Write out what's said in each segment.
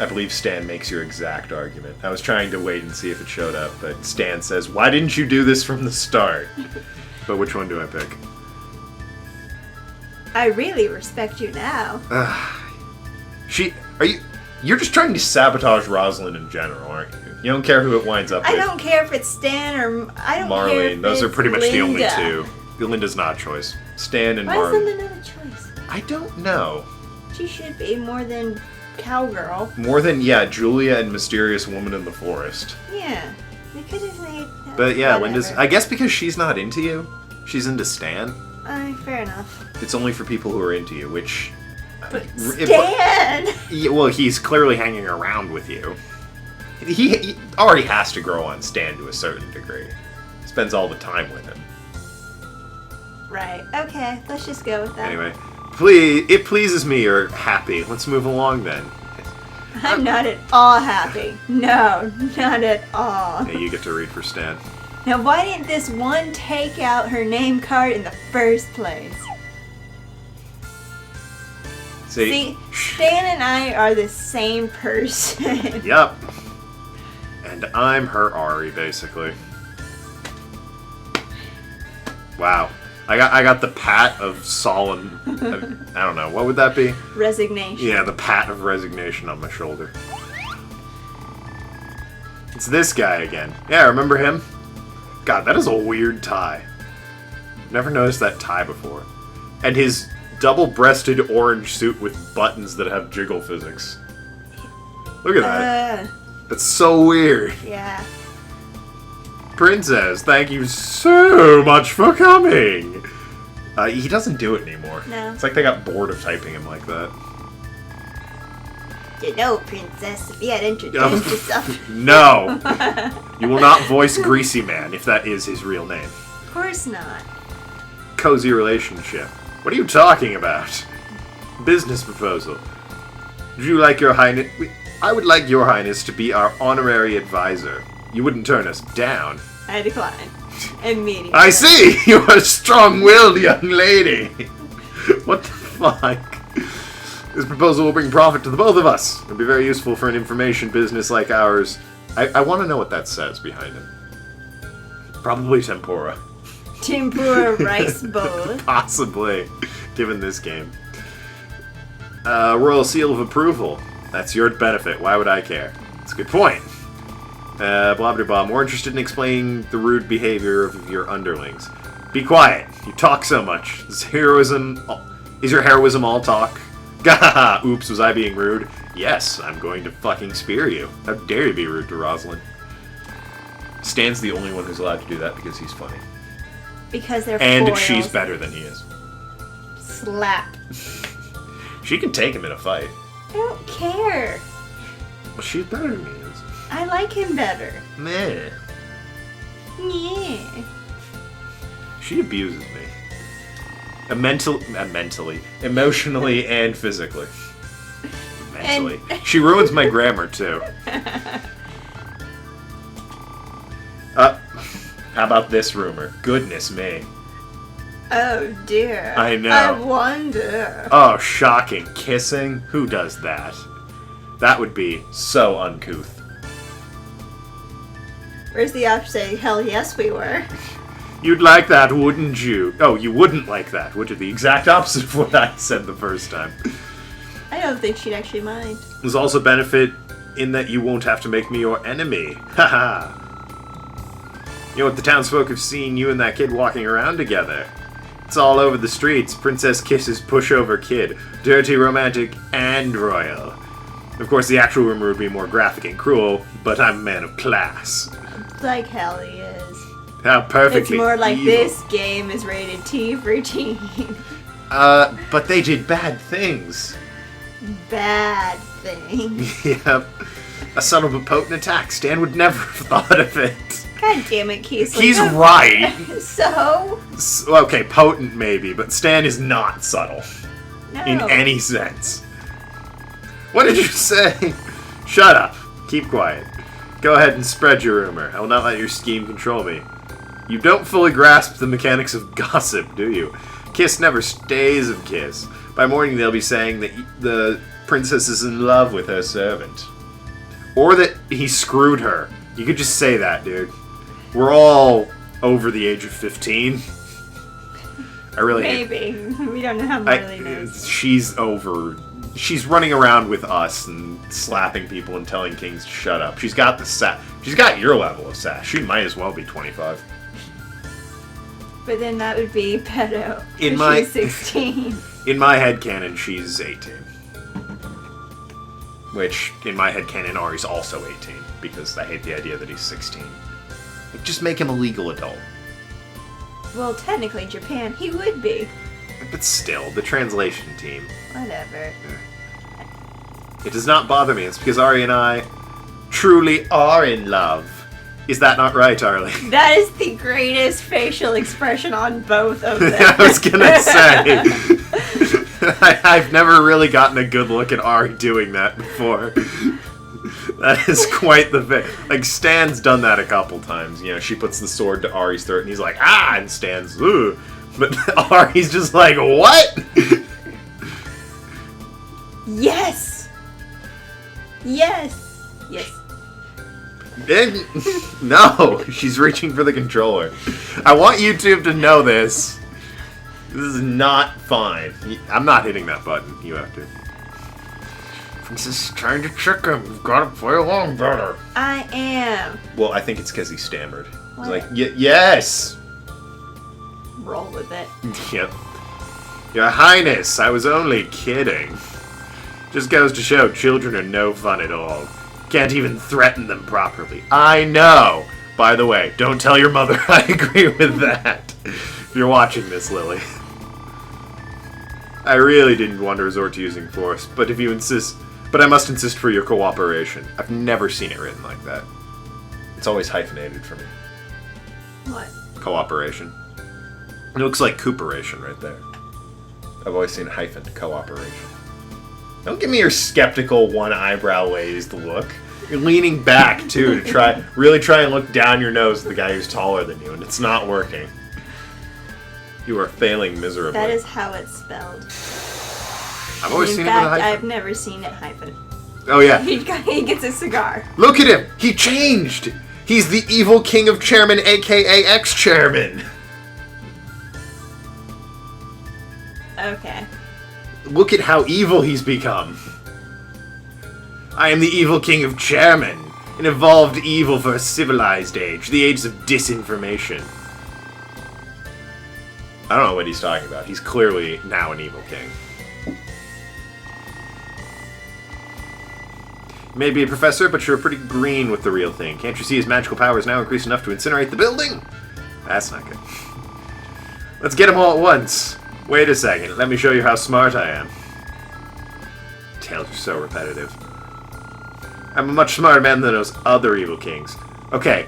I believe Stan makes your exact argument. I was trying to wait and see if it showed up, but Stan says, "Why didn't you do this from the start?" But which one do I pick? I really respect you now. You're just trying to sabotage Rosalind in general, aren't you? You don't care who it winds up with. I don't care if it's Stan or... I don't care if Those are pretty much Linda. the only two. Linda's not a choice. Stan and Why Marley. is Linda not a choice? I don't know. She should be more than Cowgirl. More than, Julia and Mysterious Woman in the Forest. Yeah. They could have made... But yeah, whatever. Linda's... I guess because she's not into you. She's into Stan. Fair enough. It's only for people who are into you, which... But Stan! Well, he's clearly hanging around with you. He already has to grow on Stan to a certain degree. Spends all the time with him. Right. Okay, let's just go with that. Anyway, it pleases me you're happy. Let's move along then. I'm not at all happy. No, not at all. Yeah, you get to read for Stan. Now, why didn't this one take out her name card in the first place? See, Stan and I are the same person. Yep. And I'm her Ari, basically. Wow. I got the pat of solemn... I don't know. What would that be? Resignation. Yeah, the pat of resignation on my shoulder. It's this guy again. Yeah, remember him? God, that is a weird tie. Never noticed that tie before. And his double-breasted orange suit with buttons that have jiggle physics. Look at that. That's so weird. Yeah. Princess, thank you so much for coming. He doesn't do it anymore. No. It's like they got bored of typing him like that. You know, Princess, if you had introduced yourself. No. You will not voice Greasy Man if that is his real name. Of course not. Cozy relationship. What are you talking about? Business proposal. Would you like your highness... I would like your highness to be our honorary advisor. You wouldn't turn us down. I decline. Immediately. I see! You're a strong-willed young lady. What the fuck? This proposal will bring profit to the both of us. It'll be very useful for an information business like ours. I want to know what that says behind him. Probably tempura. Tempura rice bowl. Possibly, given this game. Royal seal of approval. That's your benefit. Why would I care? That's a good point. Blah blah blah. More interested in explaining the rude behavior of your underlings. Be quiet. You talk so much. Is your heroism all talk? Gah! Oops, was I being rude? Yes, I'm going to fucking spear you. How dare you be rude to Rosalind? Stan's the only one who's allowed to do that because he's funny. Because they're And foils. she's better than he is. Slap. She can take him in a fight. I don't care. Well, she's better than he is. I like him better. Meh. Yeah. She abuses me. Emotionally, and physically. Mentally. She ruins my grammar, too. How about this rumor? Goodness me. Oh dear. I know. I wonder. Oh, shocking. Kissing? Who does that? That would be so uncouth. Where's the option saying, hell yes we were? You'd like that, wouldn't you? Oh, you wouldn't like that, would you? The exact opposite of what I said the first time. I don't think she'd actually mind. There's also benefit in that you won't have to make me your enemy. Haha. You know what, the townsfolk have seen you and that kid walking around together. It's all over the streets. Princess kisses pushover kid. Dirty, romantic, and royal. Of course, the actual rumor would be more graphic and cruel, but I'm a man of class. Like hell he is. How perfectly It's more like evil. this game is rated T for teen. But they did bad things. Bad thing. Yep. A subtle but potent attack. Stan would never have thought of it. God damn it, Keith. He's right. So? Okay, potent maybe, but Stan is not subtle. No. In any sense. What did you say? Shut up. Keep quiet. Go ahead and spread your rumor. I will not let your scheme control me. You don't fully grasp the mechanics of gossip, do you? Kiss never stays of kiss. By morning they'll be saying that princess is in love with her servant. Or that he screwed her. You could just say that, dude. We're all over the age of 15. I really Maybe. We don't know how Marley knows. She's over. She's running around with us and slapping people and telling kings to shut up. She's got the sass. She's got your level of sass. She might as well be 25. But then that would be pedo. In my She's 16. In my headcanon, she's 18. Which, in my headcanon, Ari's also 18, because I hate the idea that he's 16. Like, just make him a legal adult. Well, technically, Japan, he would be. But still, the translation team. Whatever. It does not bother me. It's because Ari and I truly are in love. Is that not right, Arlie? That is the greatest facial expression on both of them. I was gonna say. I've never really gotten a good look at Ari doing that before. That is quite the thing. Like, Stan's done that a couple times. You know, she puts the sword to Ari's throat and he's like, ah! And Stan's, ooh. But Ari's just like, what? Yes! Yes! Yes. No, she's reaching for the controller. I want YouTube to know this. This is not fine. I'm not hitting that button. You have to. Princess trying to trick him. You've got to play along better. I am. Well, I think it's because he stammered. He's What? like, yes. Roll with it. Yep. Your Highness, I was only kidding. Just goes to show children are no fun at all. Can't even threaten them properly. I know. By the way, don't tell your mother I agree with that. If you're watching this, Lily. I really didn't want to resort to using force, but if you insist... But I must insist for your cooperation. I've never seen it written like that. It's always hyphenated for me. What? Cooperation. It looks like cooperation right there. I've always seen hyphen cooperation. Don't give me your skeptical one eyebrow ways to look. You're leaning back too to really try and look down your nose at the guy who's taller than you, and it's not working. You are failing miserably. That is how it's spelled. I've always seen it with a hyphen. I've never seen it hyphen. Oh yeah. He gets a cigar. Look at him! He changed! He's the evil king of chairman, aka ex-chairman. Okay. Look at how evil he's become. I am the evil king of chairmen, an evolved evil for a civilized age, the age of disinformation. I don't know what he's talking about. He's clearly now an evil king. You may be a professor, but you're pretty green with the real thing. Can't you see his magical power is now increased enough to incinerate the building? That's not good. Let's get them all at once. Wait a second, let me show you how smart I am. Tales are so repetitive. I'm a much smarter man than those other evil kings. Okay,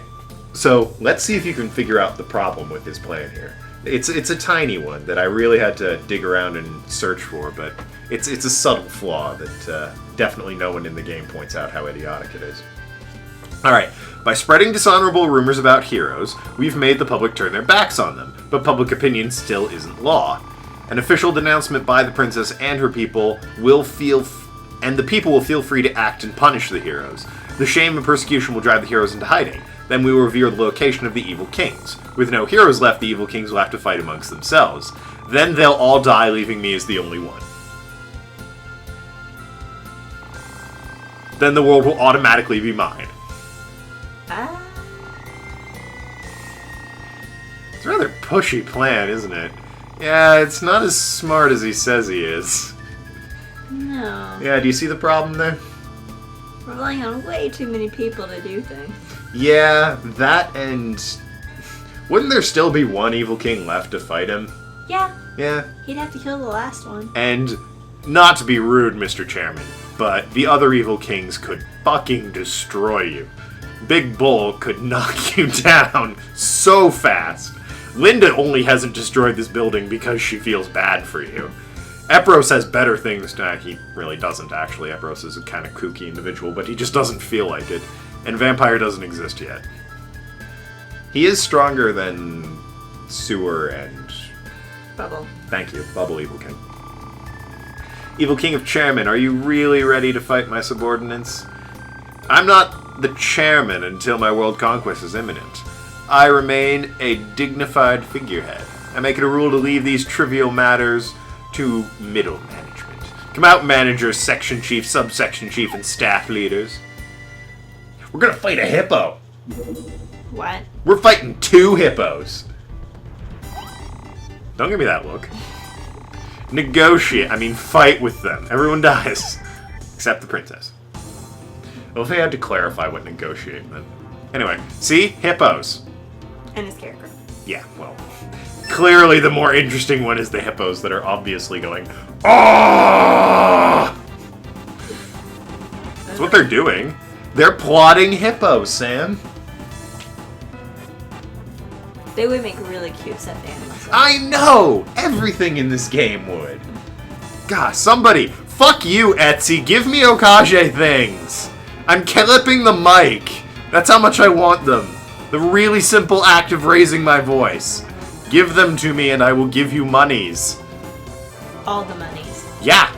so let's see if you can figure out the problem with his plan here. It's a tiny one that I really had to dig around and search for, but it's a subtle flaw that definitely no one in the game points out how idiotic it is. Alright, by spreading dishonorable rumors about heroes, we've made the public turn their backs on them, but public opinion still isn't law. An official denouncement by the princess and her people will feel free to act and punish the heroes. The shame and persecution will drive the heroes into hiding. Then we will reveal the location of the evil kings. With no heroes left, the evil kings will have to fight amongst themselves. Then they'll all die, leaving me as the only one. Then the world will automatically be mine. It's a rather pushy plan, isn't it? Yeah, it's not as smart as he says he is. No. Yeah, do you see the problem there? We're relying on way too many people to do things. Yeah, that and... Wouldn't there still be one evil king left to fight him? Yeah. Yeah. He'd have to kill the last one. And, not to be rude, Mr. Chairman, but the other evil kings could fucking destroy you. Big Bull could knock you down so fast. Linda only hasn't destroyed this building because she feels bad for you. Epros has better things to... He really doesn't, actually. Epros is a kind of kooky individual, but he just doesn't feel like it. And Vampire doesn't exist yet. He is stronger than Sewer and... Bubble. Thank you. Bubble Evil King. Evil King of Chairmen, are you really ready to fight my subordinates? I'm not the chairman until my world conquest is imminent. I remain a dignified figurehead. I make it a rule to leave these trivial matters to middle management. Come out, managers, section chief, subsection chief, and staff leaders. We're gonna fight a hippo. What? We're fighting 2 hippos. Don't give me that look. Fight with them. Everyone dies. Except the princess. Well, if they had to clarify what negotiate meant. Anyway, see? Hippos. And a scarecrow. Yeah, well. Clearly the more interesting one is the hippos that are obviously going, "Oh!" That's what they're doing. They're plotting hippos, Sam. They would make really cute stuffed animals. I know! Everything in this game would. God, somebody, fuck you, Etsy. Give me Okage things. I'm clipping the mic. That's how much I want them. The really simple act of raising my voice. Give them to me and I will give you monies. All the monies. Yeah.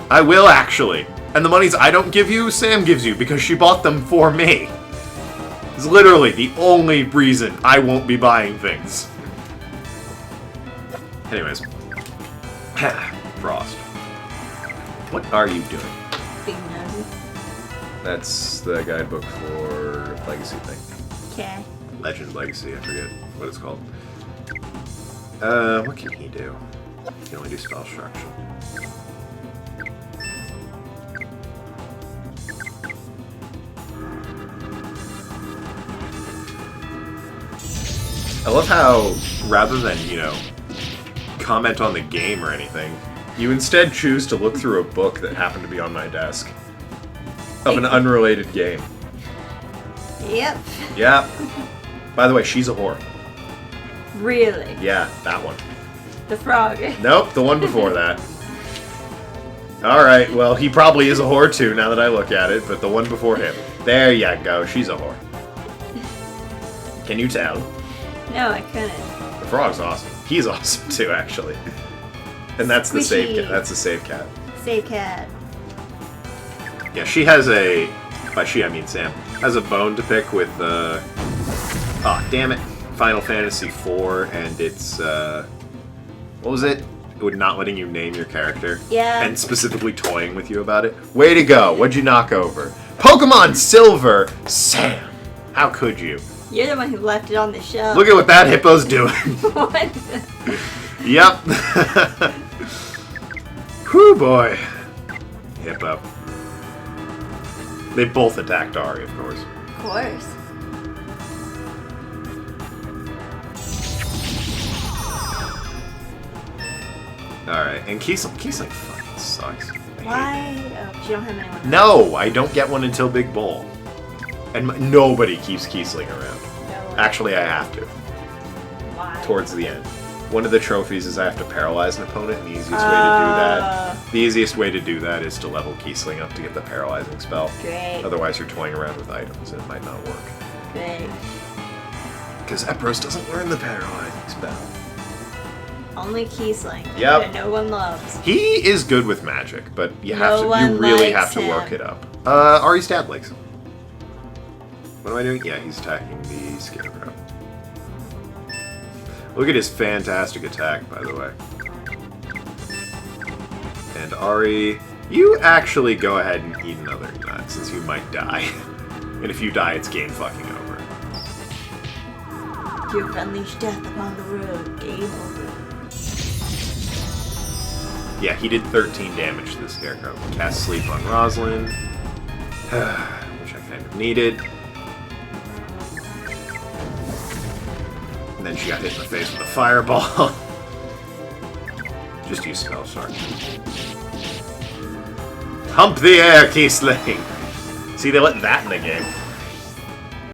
I will, actually. And the monies I don't give you, Sam gives you because she bought them for me. It's literally the only reason I won't be buying things. Anyways. Frost. What are you doing? Big nosy. That's the guidebook for Legacy thing. Okay. Legend Legacy, I forget what it's called. What can he do? He can only do spell destruction. I love how, rather than, comment on the game or anything, you instead choose to look through a book that happened to be on my desk. Of an unrelated game. Yep. Yeah. By the way, she's a whore. Really? Yeah, that one. The frog. Nope, the one before that. Alright, well, he probably is a whore too, now that I look at it, but the one before him. There you go, she's a whore. Can you tell? No, I couldn't. The frog's awesome. He's awesome too, actually. And that's the save cat. That's the save cat. Save cat. Yeah, she has a... By she, I mean Sam. Has a bone to pick with, oh, damn it. Final Fantasy IV, and it's, what was it? It would not letting you name your character. Yeah. And specifically toying with you about it. Way to go. What'd you knock over? Pokemon Silver! Sam! How could you? You're the one who left it on the shelf. Look at what that hippo's doing. What? Yep. Whew, boy. Hippo. They both attacked Ari, of course. Of course. Alright, and Kiesling fucking sucks. Why? Oh, you don't have anyone. No, I don't get one until Big Bowl. And nobody keeps Kiesling around. No. Actually, I have to. Why? Towards the end. One of the trophies is I have to paralyze an opponent, and the easiest way to do that... The easiest way to do that is to level Kiesling up to get the paralyzing spell. Great. Otherwise, you're toying around with items, and it might not work. Great. Because Epros doesn't learn the paralyzing spell. Only Kiesling. Yep. That no one loves. He is good with magic, but you have No to. You one really likes have to work him. it up. Ari Stadlegs. What am I doing? Yeah, he's attacking the Scarecrow. Look at his fantastic attack, by the way. And Ari, you actually go ahead and eat another nut, since you might die. And if you die, it's game fucking over. You've unleashed death upon the road. Game over. Yeah, he did 13 damage to the Scarecrow. Cast Sleep on Rosalind. Which I kind of needed. And then she got hit in the face with a fireball. Just use Spell Shark. Hump the air, Kiesling! See, they let that in the game.